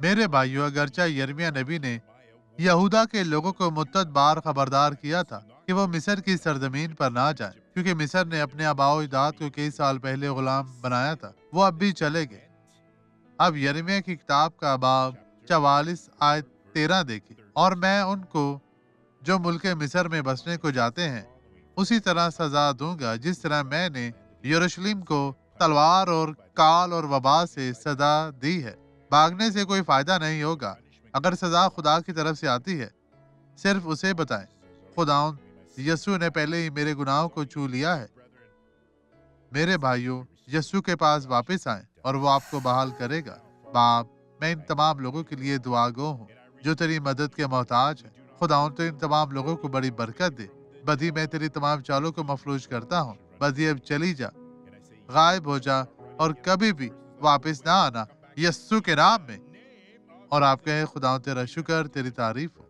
میرے بھائیوں، اگرچہ یرمیہ نبی نے یہودا کے لوگوں کو مدت بار خبردار کیا تھا کہ وہ مصر کی سرزمین پر نہ جائیں، کیونکہ مصر نے اپنے آباء و اجداد کو کئی سال پہلے غلام بنایا تھا، وہ اب بھی چلے گئے۔ اب یرمیہ کی کتاب کا باب 44 آیت 13 دیکھیں، اور میں ان کو جو ملک مصر میں بسنے کو جاتے ہیں اسی طرح سزا دوں گا جس طرح میں نے یروشلم کو تلوار اور کال اور وبا سے سزا دی ہے۔ بھاگنے سے کوئی فائدہ نہیں ہوگا۔ اگر سزا خدا کی طرف سے آتی ہے، صرف اسے بتائیں۔ خداوند یسوع نے پہلے ہی میرے گناہوں کو چھو لیا ہے۔ میرے بھائیوں، یسوع کے پاس واپس آئیں اور وہ آپ کو بحال کرے گا۔ باپ، میں ان تمام لوگوں کے لیے دعا گو ہوں جو تیری مدد کے محتاج ہیں۔ خداوند تو ان تمام لوگوں کو بڑی برکت دے۔ بدی میں تیری تمام چالوں کو مفلوج کرتا ہوں۔ بدی اب چلی جا، غائب ہو جا اور کبھی بھی واپس نہ آنا، یسوع کے نام میں۔ اور آپ کہیں خداوند تیرا شکر، تیری تعریف ہو۔